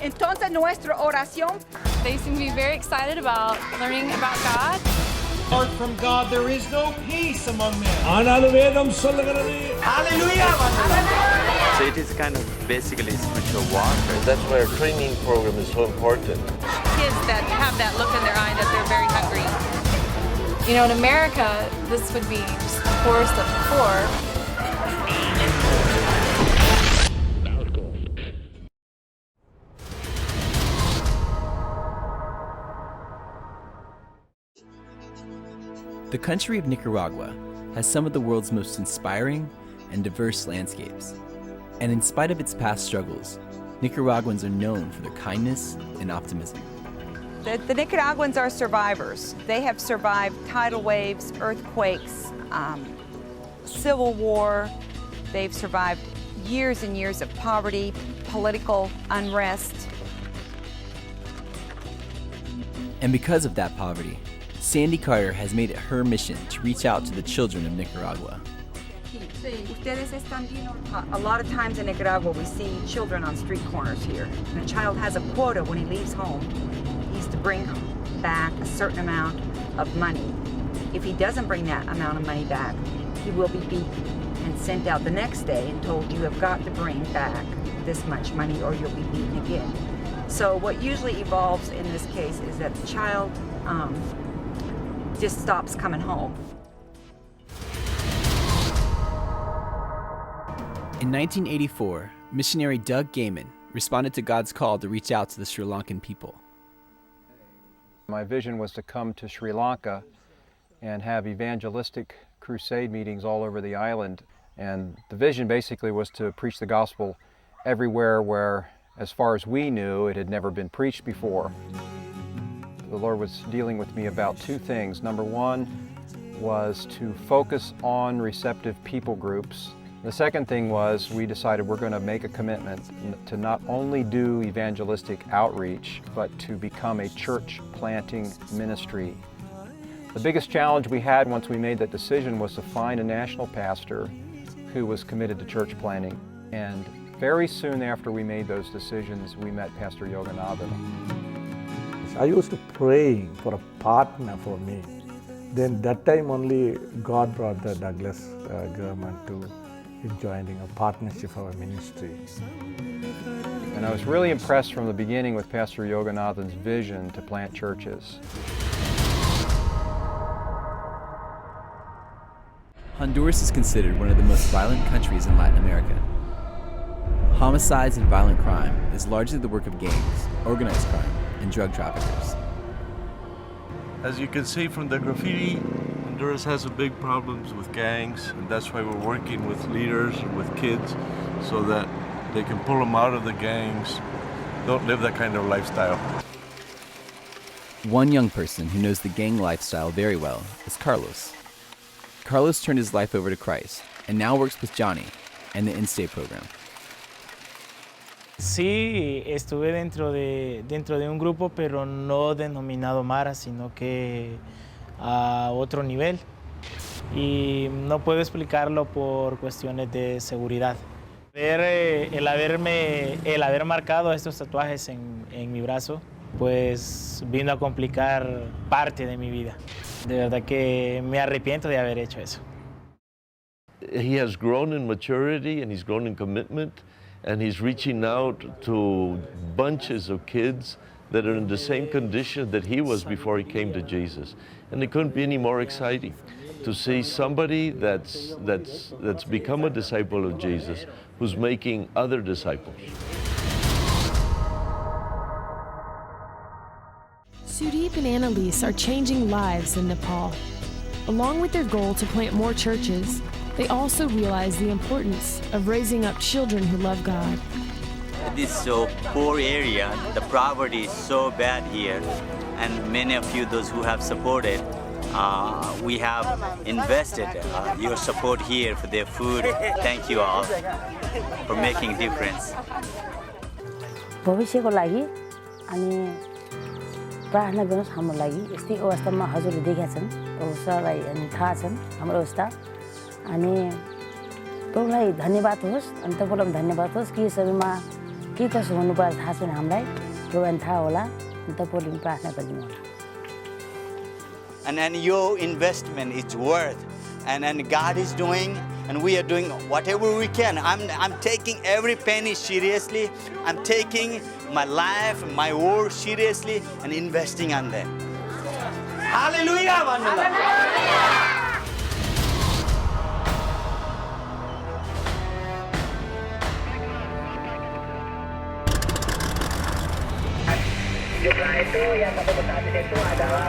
Entonces nuestra oración. They seem to be very excited about learning about God. Apart from God, there is no peace among men. Hallelujah! So it is kind of basically spiritual warfare. That's why our training program is so important. Kids that have that look in their eye that they're very hungry. You know, in America, this would be just the poorest of the poor. The country of Nicaragua has some of the world's most inspiring and diverse landscapes. And in spite of its past struggles, Nicaraguans are known for their kindness and optimism. The Nicaraguans are survivors. They have survived tidal waves, earthquakes, civil war. They've survived years and years of poverty, political unrest. And because of that poverty, Sandy Carter has made it her mission to reach out to the children of Nicaragua. A lot of times in Nicaragua, we see children on street corners here. And a child has a quota when he leaves home. He's to bring back a certain amount of money. If he doesn't bring that amount of money back, he will be beaten and sent out the next day and told, you have got to bring back this much money or you'll be beaten again. So what usually evolves in this case is that the child just stops coming home. In 1984, missionary Doug Gaiman responded to God's call to reach out to the Sri Lankan people. My vision was to come to Sri Lanka and have evangelistic crusade meetings all over the island. And the vision basically was to preach the gospel everywhere where, as far as we knew, it had never been preached before. The Lord was dealing with me about two things. Number one was to focus on receptive people groups. The second thing was we decided we're going to make a commitment to not only do evangelistic outreach, but to become a church planting ministry. The biggest challenge we had once we made that decision was to find a national pastor who was committed to church planting. And very soon after we made those decisions, we met Pastor Yoganathan. I used to pray for a partner for me. Then that time only God brought the Douglas government to joining a partnership for our ministry. And I was really impressed from the beginning with Pastor Yoganathan's vision to plant churches. Honduras is considered one of the most violent countries in Latin America. Homicides and violent crime is largely the work of gangs, organized crime, and drug traffickers. As you can see from the graffiti, Honduras has a big problems with gangs, and that's why we're working with leaders and with kids so that they can pull them out of the gangs, don't live that kind of lifestyle. One young person who knows the gang lifestyle very well is Carlos. Carlos turned his life over to Christ and now works with Johnny and the In-Stay program. Sí, estuve dentro de un grupo, pero no denominado Mara, sino que a otro nivel. Y no puedo explicarlo por cuestiones de seguridad. El haber marcado estos tatuajes en mi brazo, pues vino a complicar parte de mi vida. De verdad que me arrepiento de haber hecho eso. He has grown in maturity and he's grown in commitment, and he's reaching out to bunches of kids that are in the same condition that he was before he came to Jesus. And it couldn't be any more exciting to see somebody that's become a disciple of Jesus, who's making other disciples. Sudeep and Annalise are changing lives in Nepal. Along with their goal to plant more churches, they also realize the importance of raising up children who love God. This is so poor area, the poverty is so bad here, and many of you, those who have supported, we have invested your support here for their food. Thank you all for making a difference. भविष्यको लागि अनि प्रार्थना गर्नुस् हाम्रो लागि यस्तै अवस्थामा हजुरले देखेका छन् प्रभुलाई अनि थाहा छन् हाम्रो अवस्था अनि प्रभुलाई धन्यवाद होस् अनि तपाईलाई धन्यवाद होस् कि यसमा के कसो हुनुपर्छ थाहा छैन हामीलाई त्यो पनि थाहा होला अनि तपाईँले पनि प्रार्थना गरिदिनु होला And your investment is worth, and God is doing, and we are doing whatever we can. I'm taking every penny seriously. I'm taking my life, my work seriously, and investing on them. Hallelujah! Jumlah itu yang kami ketahui itu adalah